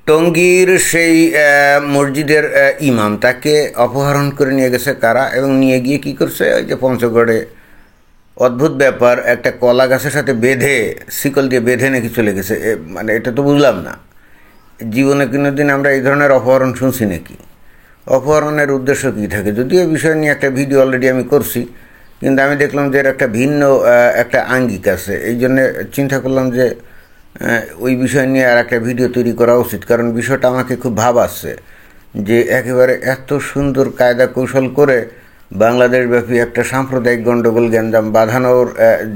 টঙ্গীর সেই মসজিদের ইমাম তাকে অপহরণ করে নিয়ে গেছে কারা, এবং নিয়ে গিয়ে কি করছে, ওই যে পঞ্চগড়ে অদ্ভুত ব্যাপার, একটা কলা গাছের সাথে বেঁধে, শিকল দিয়ে বেঁধে নাকি চলে গেছে। মানে এটা তো বুঝলাম না, জীবনে কোনোদিন আমরা এই ধরনের অপহরণ শুনছি নাকি? অপহরণের উদ্দেশ্য কী থাকে? যদিও এই বিষয় নিয়ে একটা ভিডিও অলরেডি আমি করছি, কিন্তু আমি দেখলাম যে এর একটা ভিন্ন একটা আঙ্গিক আছে। এই জন্যে চিন্তা করলাম যে ওই বিষয় নিয়ে আর একটা ভিডিও তৈরি করা উচিত, কারণ বিষয়টা আমাকে খুব ভাবাচ্ছে যে একেবারে এত সুন্দর কায়দা কৌশল করে বাংলাদেশব্যাপী একটা সাম্প্রদায়িক গণ্ডগোল গ্যাঞ্জাম বাঁধানোর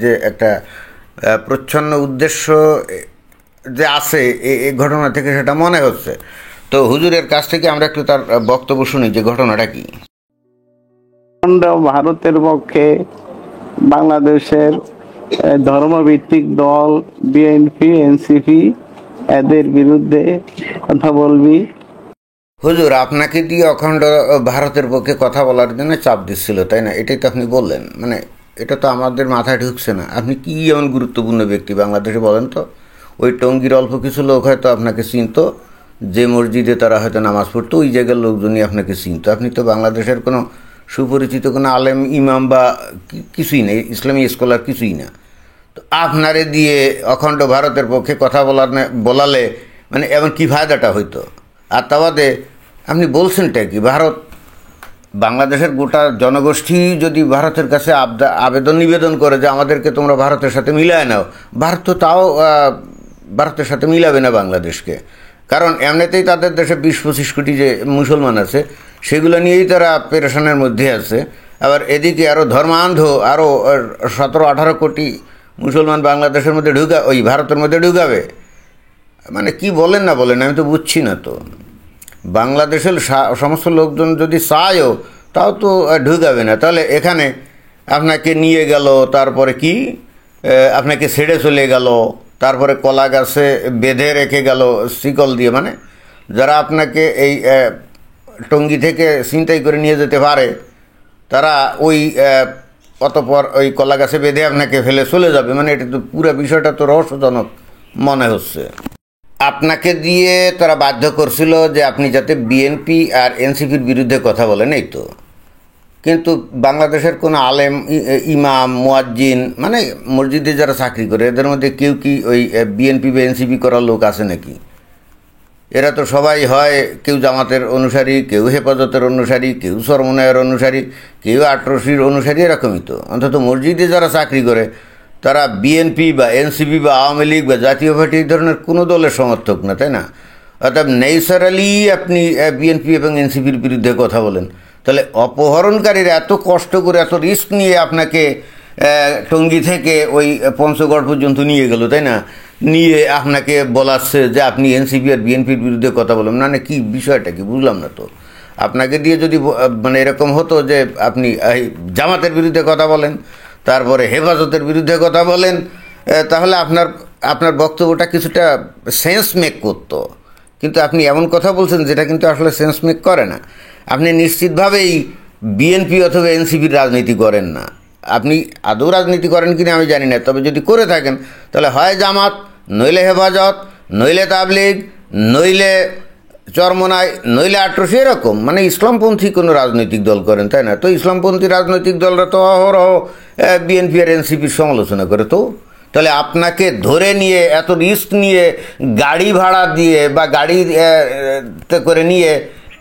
যে একটা প্রচ্ছন্ন উদ্দেশ্য যে আছে এই ঘটনা থেকে সেটা মনে হচ্ছে। তো হুজুরের কাছ থেকে আমরা একটু তার বক্তব্য শুনি যে ঘটনাটা কি। ভারতের পক্ষে বাংলাদেশের ধর্মভিত্তিক দল বিএনপি, এনসিপি এদের বিরুদ্ধে কথা বলবি। হুজুর, আপনাকে দিয়ে অখণ্ড ভারতের পক্ষে কথা বলার জন্য চাপ দিচ্ছিল, তাই না? এটাই তো আপনি বললেন। মানে এটা তো আমাদের মাথায় ঢুকছে না। আপনি কি এমন গুরুত্বপূর্ণ ব্যক্তি বাংলাদেশে বলেন তো? ওই টঙ্গীর অল্প কিছু লোক হয়তো আপনাকে চিনত, যে মসজিদে তারা হয়তো নামাজ পড়তো, ওই জায়গার লোকজনই আপনাকে চিনত। আপনি তো বাংলাদেশের কোনো সুপরিচিত কোনো আলেম, ইমাম বা কিছুই নেই, ইসলামী স্কলার কিছুই না। তো আপনারে দিয়ে অখণ্ড ভারতের পক্ষে কথা বলালে মানে এমন কী ফায়দাটা হইতো? আর তা বাদে আপনি বলছেনটা কি? ভারত, বাংলাদেশের গোটা জনগোষ্ঠী যদি ভারতের কাছে আবেদন নিবেদন করে যে আমাদেরকে তোমরা ভারতের সাথে মিলায় নাও, ভারত তো তাও ভারতের সাথে মিলাবে না বাংলাদেশকে। কারণ এমনিতেই তাদের দেশে 20-25 কোটি যে মুসলমান আছে, সেগুলো নিয়েই তারা পেরেশানের মধ্যে আছে। আবার এদিকে আরও ধর্মান্ধ আরও 17-18 কোটি মুসলমান বাংলাদেশের মধ্যে ওই ভারতের মধ্যে ঢুকাবে। মানে কি বলেন না বলেন, আমি তো বুঝছি না। তো বাংলাদেশের সমস্ত লোকজন যদি চায়ও, তাও তো ঢুকাবে না। তাহলে এখানে আপনাকে নিয়ে গেল, তারপরে কি আপনাকে ছেড়ে চলে গেল, তারপরে কলা গাছে বেঁধে রেখে গেল শিকল দিয়ে। মানে যারা আপনাকে এই টঙ্গী থেকে ছিনতাই করে নিয়ে যেতে পারে, তারা ওই অতপর ওই কলা গাছে বেঁধে আপনাকে ফেলে চলে যাবে। মানে এটা তো পুরো বিষয়টা তো রহস্যজনক মনে হচ্ছে। আপনাকে দিয়ে তারা বাধ্য করছিল যে আপনি যাতে বিএনপি আর এনসিপির বিরুদ্ধে কথা বলেন, এই তো। কিন্তু বাংলাদেশের কোনো আলেম, ইমাম, মুয়াজ্জিন, মানে মসজিদে যারা চাকরি করে, এদের মধ্যে কেউ কি ওই বিএনপি বা এনসিপি করার লোক আছে নাকি? এরা তো সবাই হয় কেউ জামাতের অনুসারী, কেউ হেফাজতের অনুসারী, কেউ চরমনায়ের অনুসারী, কেউ আটরশির অনুসারী, এরকমই তো। অন্তত মসজিদে যারা চাকরি করে তারা বিএনপি বা এনসিপি বা আওয়ামী লীগ বা জাতীয় পার্টি এই ধরনের কোনো দলের সমর্থক না, তাই না? অর্থাৎ ন্যাচারালি আপনি বিএনপি এবং এনসিপির বিরুদ্ধে কথা বলেন। তাহলে অপহরণকারীরা এত কষ্ট করে এত রিস্ক নিয়ে আপনাকে টঙ্গী থেকে ওই পঞ্চগড় পর্যন্ত নিয়ে গেল, তাই না? নিয়ে আপনাকে বলাচ্ছে যে আপনি এনসিপি আর বিএনপির বিরুদ্ধে কথা বলেন। মানে কি বিষয়টা কি বুঝলাম না তো। আপনাকে দিয়ে যদি মানে এরকম হতো যে আপনি জামাতের বিরুদ্ধে কথা বলেন, তারপরে হেফাজতের বিরুদ্ধে কথা বলেন, তাহলে আপনার বক্তব্যটা কিছুটা সেন্স মেক করতো। কিন্তু আপনি এমন কথা বলছেন যেটা কিন্তু আসলে সেন্স মেক করে না। আপনি নিশ্চিতভাবেই বিএনপি অথবা এনসিপির রাজনীতি করেন না। আপনি আদৌ রাজনীতি করেন কিনা আমি জানি না, তবে যদি করে থাকেন তাহলে হয় জামাত, নইলে হেফাজত, নইলে তাবলিগ, নইলে চরমনাই, নইলে আটরশি, এরকম মানে ইসলামপন্থী কোনো রাজনৈতিক দল করেন, তাই না? তো ইসলামপন্থী রাজনৈতিক দলরা তো অহরহ বিএনপি আর এনসিপির সমালোচনা করে। তো তাহলে আপনাকে ধরে নিয়ে এত রিস্ক নিয়ে গাড়ি ভাড়া দিয়ে বা গাড়িতে করে নিয়ে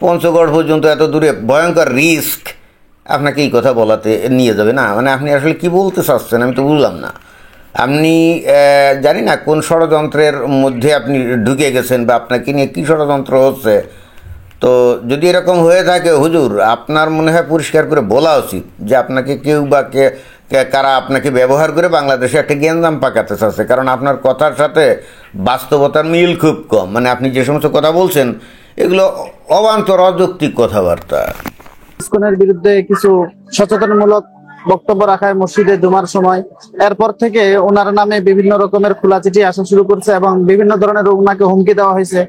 পঞ্চগড় পর্যন্ত এত দূরে ভয়ঙ্কর রিস্ক আপনাকে এই কথা বলাতে নিয়ে যাবে না? মানে আপনি আসলে কি বলতে চাচ্ছেন আমি তো বুঝলাম না। আপনি জানি না কোন ষড়যন্ত্রের মধ্যে আপনি ঢুকে গেছেন বা আপনাকে নিয়ে কী ষড়যন্ত্র হচ্ছে। তো যদি এরকম হয়ে থাকে হুজুর, আপনার মনে হয় পরিষ্কার করে বলা উচিত যে আপনাকে কেউ বা কারা আপনাকে ব্যবহার করে বাংলাদেশে একটা গ্যাঞ্জাম পাকাতে চাচ্ছে। কারণ আপনার কথার সাথে বাস্তবতার মিল খুব কম। মানে আপনি যে সমস্ত কথা বলছেন এগুলো অবান্তর অযৌক্তিক কথাবার্তা। ইসকনের বিরুদ্ধে কিছু সচেতনমূলক বক্তব্য রাখায় মসজিদে জুমার সময়, এরপর থেকে ওনার নামে বিভিন্ন রকমের খোলা চিঠি আসা শুরু করছে এবং বিভিন্ন ধরনের ওনাকে হুমকি দেওয়া হয়েছে।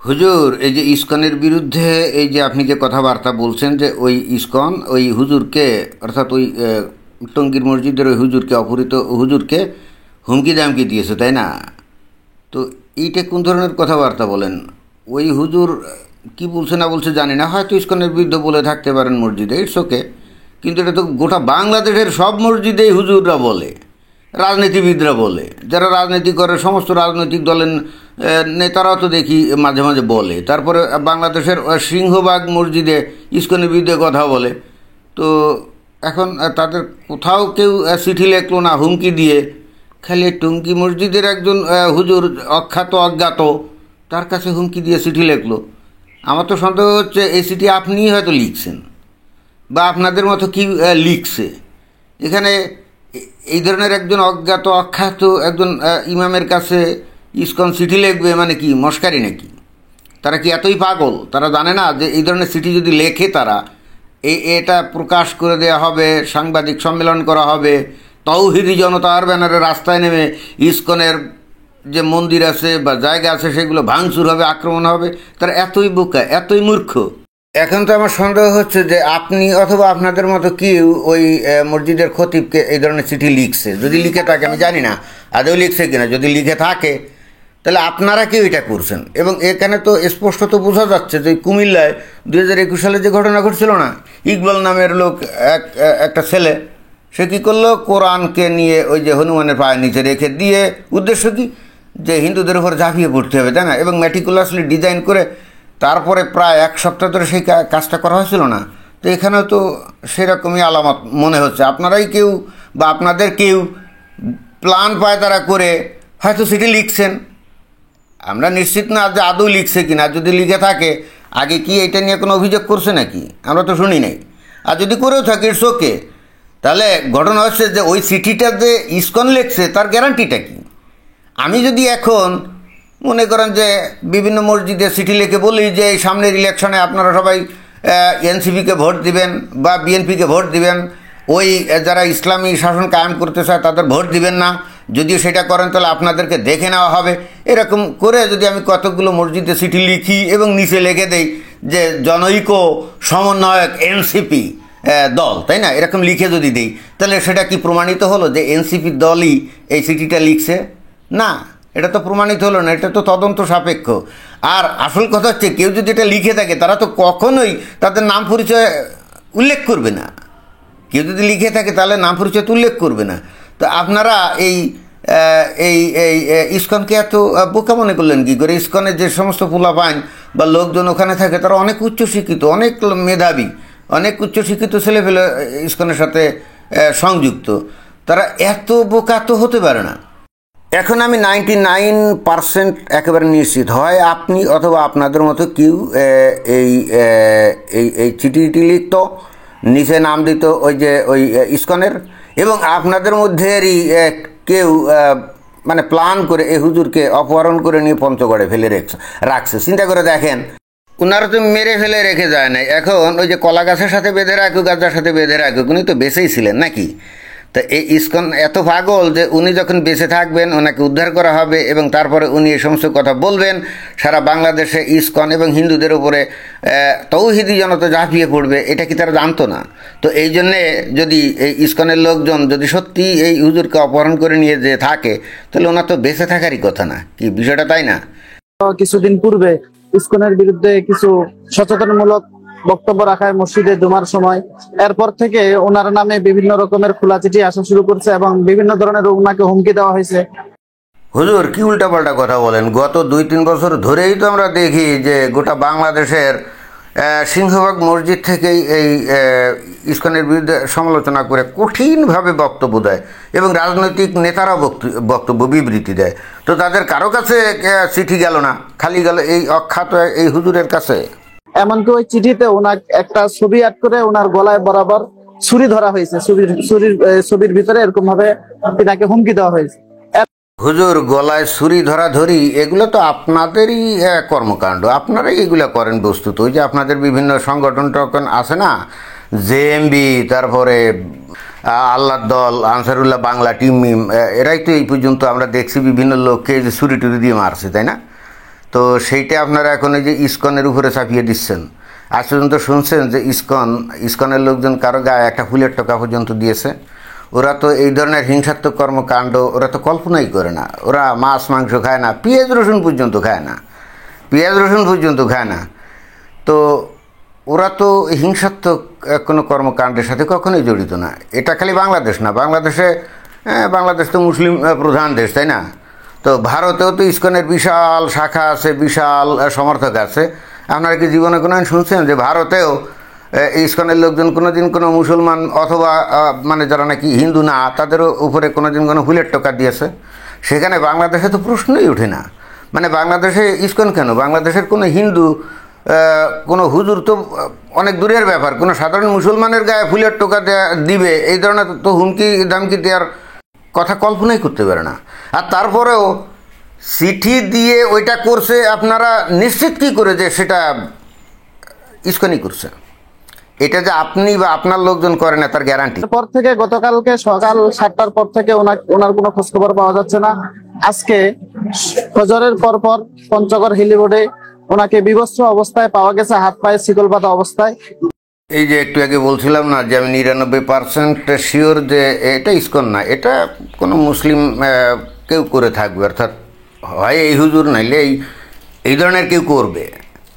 হুজুর, এই যে ইসকনের বিরুদ্ধে এই যে আপনি যে কথাবার্তা বলছেন যে ওই ইসকন ওই হুজুরকে, অর্থাৎ ওই টঙ্গীর মসজিদের ওই হুজুরকে, অপহৃত হুজুরকে হুমকি দামকি দিয়েছে, তাই না? তো এইটা কোন ধরনের কথাবার্তা বলেন? ওই হুজুর কি বলছে না বলছে জানি না, হয়তো ইসকনের বিরুদ্ধে বলে থাকতে পারেন মসজিদে, ইটস ওকে, কিন্তু এটা তো গোটা বাংলাদেশের সব মসজিদেই হুজুররা বলে, রাজনীতিবিদরা বলে, যারা রাজনীতি করে সমস্ত রাজনৈতিক দলের নেতারাও তো দেখি মাঝে মাঝে বলে। তারপরে বাংলাদেশের সিংহবাগ মসজিদে ইসকনের বিরুদ্ধে কথা বলে। তো এখন তাদের কোথাও কেউ চিঠি লেখলো না, হুমকি দিয়ে, খালি টুঙ্গি মসজিদের একজন হুজুর অখ্যাত অজ্ঞাত তার কাছে হুমকি দিয়ে চিঠি লেখলো। আমার তো সন্দেহ হচ্ছে এই চিঠি আপনিই হয়তো লিখছেন বা আপনাদের মতো কি লিখছে। এখানে এই ধরনের একজন অজ্ঞাত অখ্যাত একজন ইমামের কাছে ইসকন চিঠি লিখবে মানে কি মস্কারি নাকি? তারা কি এতই পাগল? তারা জানে না যে এই ধরনের চিঠি যদি লেখে তারা এটা প্রকাশ করে দেওয়া হবে, সাংবাদিক সম্মেলন করা হবে, তৌহিদি জনতার ব্যানারে রাস্তায় নেমে ইসকনের যে মন্দির আছে বা জায়গা আছে সেগুলো ভাঙচুর হবে, আক্রমণ হবে? তারা এতই বোকা, এতই মূর্খ। এখন তো আমার সন্দেহ হচ্ছে যে আপনি অথবা আপনাদের মতো কেউ ওই মসজিদের খতিবকে এই ধরনের চিঠি লিখছে। যদি লিখে থাকে, আমি জানি না আদৌ লিখছে কিনা, যদি লিখে থাকে তাহলে আপনারা কেউ এটা করছেন। এবং এখানে তো স্পষ্ট তো বোঝা যাচ্ছে যে কুমিল্লায় 2021 সালে যে ঘটনা ঘটছিল না, ইকবাল নামের লোক একটা ছেলে, সে কী করলো, কোরআনকে নিয়ে ওই যে হনুমানের পায়ের নিচে রেখে দিয়ে, উদ্দেশ্য কি যে হিন্দুদের উপর ঝাঁপিয়ে পড়তে হবে, তাই না? এবং ম্যাটিকুলাসলি ডিজাইন করে তারপরে প্রায় এক সপ্তাহ ধরে সেই কাজটা করা হয়েছিল না? তো এখানেও তো সেরকমই আলামত মনে হচ্ছে। আপনারাই কেউ বা আপনাদের কেউ প্ল্যান পায়তারা করে হয়তো সেটি লিখছেন। আমরা নিশ্চিত না যে আদৌ লিখছে কিনা। যদি লিখে থাকে আগে কি এটা নিয়ে কোনো অভিযোগ করছে নাকি? আমরা তো শুনি নাই। আর যদি করেও থাকে ইটস ওকে। তাহলে ঘটনা হচ্ছে যে ওই চিঠিটা যে ইসকন লিখছে তার গ্যারান্টিটা কি? আমি যদি এখন মনে করেন যে বিভিন্ন মসজিদে চিঠি লিখে বলি যে এই সামনের ইলেকশনে আপনারা সবাই এনসিপিকে ভোট দিবেন বা বিএনপিকে ভোট দিবেন, ওই যারা ইসলামী শাসন কায়েম করতে চায় তাদের ভোট দিবেন না, যদিও সেটা করেন তাহলে আপনাদেরকে দেখে নেওয়া হবে, এরকম করে যদি আমি কতগুলো মসজিদে চিঠি লিখি এবং নিচে লিখে দেই যে জনৈক সমন্বয়ক এনসিপি দল, তাই না, এরকম লিখে যদি দিই, তাহলে সেটা কি প্রমাণিত হলো যে এনসিপি দলই এই চিঠিটা লিখছে? না, এটা তো প্রমাণিত হলো না, এটা তো তদন্ত সাপেক্ষ। আর আসল কথা হচ্ছে কেউ যদি এটা লিখে থাকে তারা তো কখনোই তাদের নাম পরিচয় উল্লেখ করবে না। কেউ যদি লিখে থাকে তাহলে নাম পরিচয় তো উল্লেখ করবে না। তো আপনারা এই এই এই ইসকনকে এত বোকা মনে করলেন কী করে? ইসকনের যে সমস্ত পোলাপাইন বা লোকজন ওখানে থাকে তারা অনেক উচ্চশিক্ষিত, অনেক মেধাবী, অনেক উচ্চশিক্ষিত ছেলেপেলে ইসকনের সাথে সংযুক্ত। তারা এত বোকা তো হতে পারে না। এখন আমি 99% একেবারে নিশ্চিত, হয় আপনি অথবা আপনাদের মতো কেউ এই এই এই চিঠি লিখত, নিচে নাম দিত ওই যে ওই ইসকনের, এবং আপনাদের মধ্যেরই কেউ মানে প্ল্যান করে এই হুজুরকে অপহরণ করে নিয়ে পঞ্চগড়ে ফেলে রাখছে। চিন্তা করে দেখেন, ওনারা তো মেরে ফেলে রেখে যায় নাই। এখন ওই যে কলা গাছের সাথে বেঁধে রাখুক, গাছটার সাথে বেঁধে রাখুক, উনি তো বেঁচেই ছিলেন নাকি? তা এই ইসকন এত পাগল যে উনি যখন বেঁচে থাকবেন ওনাকে উদ্ধার করা হবে এবং তারপরে উনি এই সমস্ত কথা বলবেন, সারা বাংলাদেশে ইসকন এবং হিন্দুদের উপরে তৌহিদি জনতা ঝাঁপিয়ে পড়বে। এটা কি তারা জানতো না? তো এই জন্যে যদি এই ইসকনের লোকজন যদি সত্যি এই হুজুরকে অপহরণ করে নিয়ে যে থাকে, তাহলে ওনার তো বেঁচে থাকারই কথা না, কি বিষয়টা তাই না? কিছুদিন পূর্বে ইসকনের বিরুদ্ধে কিছু সচেতনমূলক বক্তব্য রাখায় মসজিদে জুমার সময়, এরপর থেকে ওনার নামে বিভিন্ন রকমের খোলা চিঠি আসা শুরু করছে এবং বিভিন্ন ধরনের ওনাকে হুমকি দেওয়া হয়েছে। হুজুর কি উল্টাপাল্টা কথা বলেন? গত 2-3 বছর ধরেই তো আমরা দেখি যে গোটা বাংলাদেশের সিংহভাগ মসজিদ থেকেই এই ইসকনের বিরুদ্ধে সমালোচনা করে কঠিনভাবে বক্তব্য দেয় এবং রাজনৈতিক নেতারা বক্তব্য বিবৃতি দেয়। তো তাদের কারো কাছে চিঠি গেল না, খালি গেল এই অখ্যাত এই হুজুরের কাছে। এমনকি ওই চিঠিতে ওনার একটা ছবি আট করে ওনার গলায় বরাবর ছুরি ধরা হয়েছে, ছবির ভিতরে এরকম ভাবে তিনাকে হুমকি দেওয়া হয়েছে। হুজুর গলায় ছুরি ধরাধরি এগুলো তো আপনাদেরই কর্মকাণ্ড, আপনারাই এগুলো করেন বস্তুত। ওই যে আপনাদের বিভিন্ন সংগঠন টখন আছে না, জেএমবি, তারপরে আল্লাহর দল, আনসারুল্লাহ বাংলা, টিম মিম, এরাই তো এই পর্যন্ত আমরা দেখছি বিভিন্ন লোককে যে ছুরি টুরি দিয়ে মারছে, তাই না? তো সেইটা আপনারা এখন এই যে ইসকনের উপরে চাপিয়ে দিচ্ছেন। আজ পর্যন্ত শুনছেন যে ইসকনের লোকজন কারো গায়ে একটা ফুলের টোকা পর্যন্ত দিয়েছে? ওরা তো এই ধরনের হিংসাত্মক কর্মকাণ্ড ওরা তো কল্পনাই করে না। ওরা মাছ মাংস খায় না, পেঁয়াজ রসুন পর্যন্ত খায় না। পেঁয়াজ রসুন পর্যন্ত খায় না। তো ওরা তো হিংসাত্মক কোনো কর্মকাণ্ডের সাথে কখনোই জড়িত না। এটা খালি বাংলাদেশ না, বাংলাদেশ তো মুসলিম প্রধান দেশ, তাই না? তো ভারতেও তো ইসকনের বিশাল শাখা আছে, বিশাল সমর্থক আছে। আপনারা কি জীবনে কোনো শুনছেন যে ভারতেও ইসকনের লোকজন কোনোদিন কোনো মুসলমান অথবা মানে যারা নাকি হিন্দু না তাদের উপরে কোনোদিন কোনো ফুলের টোকা দিয়েছে? সেখানে বাংলাদেশে তো প্রশ্নই ওঠে না। মানে বাংলাদেশে ইসকন কেন? বাংলাদেশের কোনো হিন্দু কোনো হুজুর তো অনেক দূরের ব্যাপার, কোনো সাধারণ মুসলমানের গায়ে ফুলের টোকা দিবে এই ধরনের তো হুমকি দামকি দেওয়ার কথা কল্পনাই করতে পারে না। আর তারপরেও চিঠি দিয়ে ওইটা করছে, আপনারা নিশ্চিত কী করে যে সেটা ইসকনই করছে? এটা যে আপনি বা আপনার লোকজন করে না তার গ্যারান্টি। পর থেকে গতকালকে সকাল 7টার পর থেকে ওনার কোনো খোঁজখবর পাওয়া যাচ্ছে না। আজকে ফজরের পর পঞ্চগড় হিলিবোর্ডে ওনাকে বিবস্ত্র অবস্থায় পাওয়া গেছে, হাত পায়ে শিকল বাঁধা অবস্থায়। এই যে একটু আগে বলছিলাম না যে আমি 99% শিওর যে এটা ইসকন না, এটা কোনো মুসলিম কেউ করে থাকবে, অর্থাৎ হয় এই হুজুর নাইলে এই ধরনের কেউ করবে।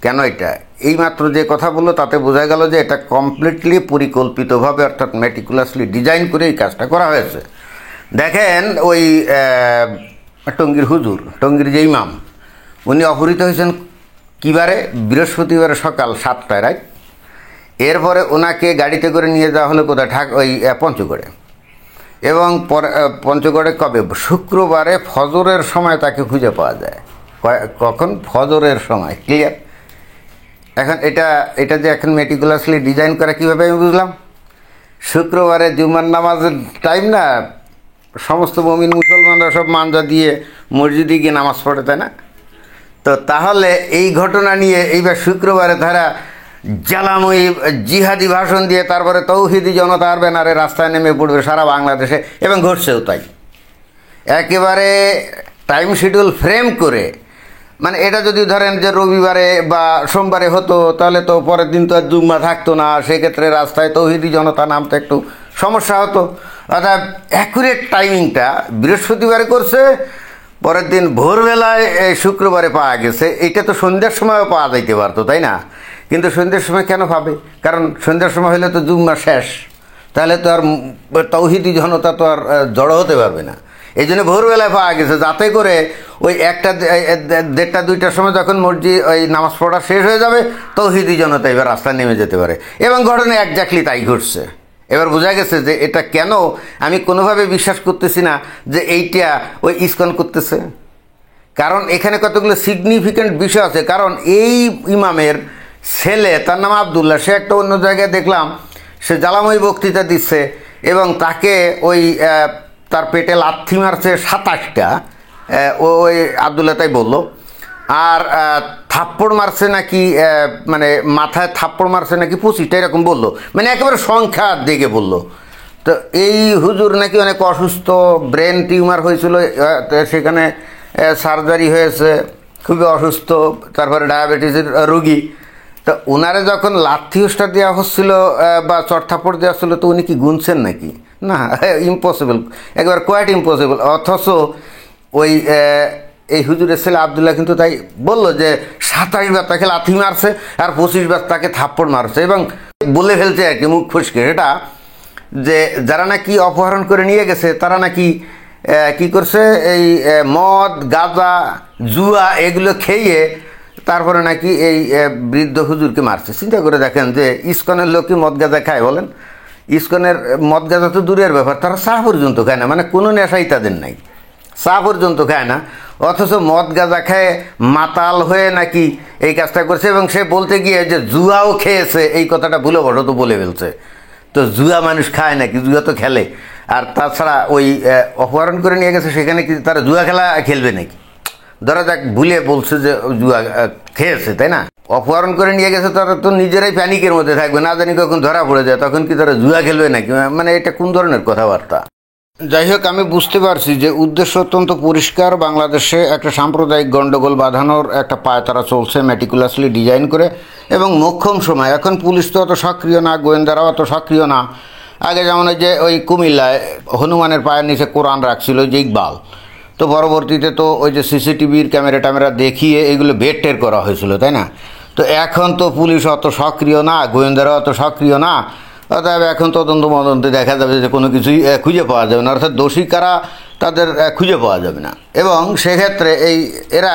কেন? এটা এইমাত্র যে কথা বললো তাতে বোঝা গেল যে এটা কমপ্লিটলি পরিকল্পিতভাবে অর্থাৎ মেটিকুলাসলি ডিজাইন করে এই কাজটা করা হয়েছে। দেখেন ওই টঙ্গীর হুজুর, টঙ্গীর যে ইমাম, উনি অপহৃত হয়েছেন কিবারে? বৃহস্পতিবারে সকাল 7টায়, রাইট? এরপরে ওনাকে গাড়িতে করে নিয়ে যাওয়া হলো কোথায়? ওই পঞ্চগড়ে। এবং পঞ্চগড়ে কবে? শুক্রবারে ফজরের সময় তাকে খুঁজে পাওয়া যায়। কখন? ফজরের সময়। ক্লিয়ার? এখন এটা যে এখন মেটিকুলাসলি ডিজাইন করা কীভাবে আমি বুঝলাম? শুক্রবারে জুমার নামাজের টাইম না, সমস্ত মুমিন মুসলমানরা সব মানজা দিয়ে মসজিদে গিয়ে নামাজ পড়ে, তাই না? তো তাহলে এই ঘটনা নিয়ে এইবার শুক্রবারে তারা জ্বালাময়ী জিহাদি ভাষণ দিয়ে তারপরে তৌহিদি জনতার ব্যানারে রাস্তায় নেমে পড়বে সারা বাংলাদেশে, এবং ঘটছেও তাই। একেবারে টাইম শিডিউল ফ্রেম করে, মানে এটা যদি ধরেন যে রবিবারে বা সোমবারে হতো তাহলে তো পরের দিন তো আর জুম্মা থাকতো না, সেক্ষেত্রে রাস্তায় তৌহিদি জনতা নামতে একটু সমস্যা হতো। অর্থাৎ অ্যাকুরেট টাইমিংটা বৃহস্পতিবারে করছে, পরের দিন ভোরবেলায় শুক্রবারে পাওয়া গেছে। এটা তো সন্ধ্যার সময়ও পাওয়া যাইতে পারতো, তাই না? কিন্তু সন্ধ্যার সময় কেন পাবে? কারণ সন্ধ্যার সময় হলে তো জুম্মা শেষ, তাহলে তো আর তৌহিদি জনতা তো আর জড়ো হতে পারবে না। এই জন্য ভোরবেলায় পাওয়া গেছে, যাতে করে ওই 1টা 1:30 2টার সময় যখন মসজিদ ওই নামাজ পড়া শেষ হয়ে যাবে তৌহিদি জনতা এবার রাস্তায় নেমে যেতে পারে। এবং ঘটনা একজাক্টলি তাই ঘটছে। এবার বোঝা গেছে যে এটা কেন। আমি কোনোভাবে বিশ্বাস করতেছি না যে এইটা ওই ইসকন করতেছে, কারণ এখানে কতগুলো সিগনিফিক্যান্ট বিষয় আছে। কারণ এই ইমামের ছেলে, তার নাম আবদুল্লাহ, সে একটা অন্য জায়গায় দেখলাম সে জ্বালাময়ী বক্তৃতা দিচ্ছে এবং তাকে ওই তার পেটে লাথি মারছে 27টা, ওই আবদুল্লাহ তাই বললো। আর থাপ্পড় মারছে নাকি, মানে মাথায় থাপ্পড় মারছে নাকি 25টা, এরকম বললো, মানে একেবারে সংখ্যা দেখে বললো। তো এই হুজুর নাকি অনেক অসুস্থ, ব্রেন টিউমার হয়েছিল, সেখানে সার্জারি হয়েছে, খুবই অসুস্থ, তারপরে ডায়াবেটিসের রোগী। তো ওনারে যখন লাথি উষ্টা দেওয়া হচ্ছিল বা চড়থাপ্পড় দেওয়া হচ্ছিল, তো উনি কি গুনছেন নাকি? না, ইম্পসিবল, একবার কোয়াইট ইম্পসিবল। অথচ ওই এই হুজুরের ছেলে আবদুল্লাহ কিন্তু তাই বললো যে 27 বার তাকে লাথি মারছে আর 25 বার তাকে থাপ্পড় মারছে, এবং বলে ফেলছে আর কি মুখ ফুসকে সেটা, যে যারা নাকি অপহরণ করে নিয়ে গেছে তারা নাকি কি করছে, এই মদ গাঁজা জুয়া এগুলো খেয়ে তারপরে নাকি এই বৃদ্ধ হুজুরকে মারছে। চিন্তা করে দেখেন যে ইসকনের লোক কি মদ গাঁজা খায় বলেন? ইসকনের মদ গাঁজা তো দূরের ব্যাপার, তারা চা পর্যন্ত খায় না, মানে কোনো নেশাই তাদের নাই, চা পর্যন্ত খায় না। অথচ মদ গাঁজা খায় মাতাল হয়ে নাকি এই কাজটা করছে, এবং সে বলতে গিয়ে যে জুয়াও খেয়েছে এই কথাটা ভুলে বড় তো বলে ফেলছে। তো জুয়া মানুষ খায় নাকি? জুয়া তো খেলে। আর তাছাড়া ওই অপহরণ করে নিয়ে গেছে, সেখানে কি তারা জুয়া খেলা খেলবে নাকি? ধরা যাক ভুলে বলছে যে জুয়া খেয়েছে, তাই না? অপহরণ করে নিয়ে গেছে, তারা তো নিজেরাই প্যানিকের মধ্যে থাকবে, না জানি কখন ধরা পড়ে যায়, তখন কি তারা জুয়া খেলবে নাকি? মানে এটা কোন ধরনের কথাবার্তা? যাই হোক, আমি বুঝতে পারছি যে উদ্দেশ্য অত্যন্ত পরিষ্কার। বাংলাদেশে একটা সাম্প্রদায়িক গণ্ডগোল বাঁধানোর একটা পায়তারা চলছে মেটিকুলাসলি ডিজাইন করে, এবং মোক্ষম সময়। এখন পুলিশ তো অত সক্রিয় না, গোয়েন্দারাও অত সক্রিয় না। আগে যেমন ওই যে ওই কুমিল্লায় হনুমানের পায়ের নিচে কোরআন রাখছিল যে ইকবাল, তো পরবর্তীতে তো ওই যে সিসিটিভির ক্যামেরা ট্যামেরা দেখিয়ে এগুলো বের টের করা হয়েছিল, তাই না? তো এখন তো পুলিশ অত সক্রিয় না, গোয়েন্দারা অত সক্রিয় না, অতএব এখন তদন্ত মদন্তে দেখা যাবে যে কোনো কিছুই খুঁজে পাওয়া যাবে না, অর্থাৎ দোষী কারা তাদের খুঁজে পাওয়া যাবে না। এবং সেক্ষেত্রে এরা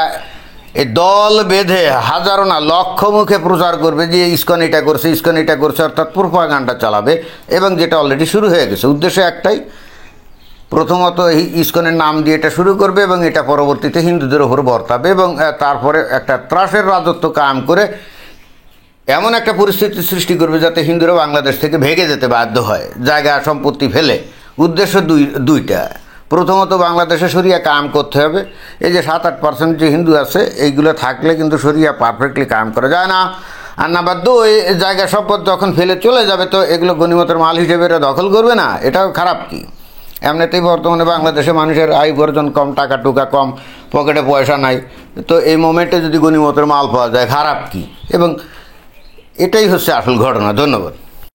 এই দল বেঁধে হাজারো না লক্ষ মুখে প্রচার করবে যে ইসকন এটা করছে, ইসকন এটা করছে, অর্থাৎ প্রোপাগান্ডা চালাবে, এবং যেটা অলরেডি শুরু হয়ে গেছে। উদ্দেশ্য একটাই, প্রথমত এই ইসকনের নাম দিয়ে এটা শুরু করবে এবং এটা পরবর্তীতে হিন্দুদের ওপর বর্তাবে, এবং তারপরে একটা ত্রাসের রাজত্ব কায়েম করে এমন একটা পরিস্থিতি সৃষ্টি করবে যাতে হিন্দুরা বাংলাদেশ থেকে ভেগে যেতে বাধ্য হয়, জায়গা সম্পত্তি ফেলে। উদ্দেশ্য দুইটা। প্রথমত বাংলাদেশে শরিয়া কায়েম করতে হবে। এই যে 7-8% যে হিন্দু আছে, এইগুলো থাকলে কিন্তু শরিয়া পারফেক্টলি কায়েম করা যায় না। আর নাম্বার 2, জায়গা সম্পদ যখন ফেলে চলে যাবে তো এগুলো গনিমতের মাল হিসেবে এরা দখল করবে না? এটাও খারাপ কি? এমনিতেই বর্তমানে বাংলাদেশে মানুষের আয় উপার্জন কম, টাকা টুকা কম, পকেটে পয়সা নাই, তো এই মোমেন্টে যদি গনিমতের মাল পাওয়া যায় খারাপ কি? এবং এটাই হচ্ছে আসল ঘটনা। ধন্যবাদ।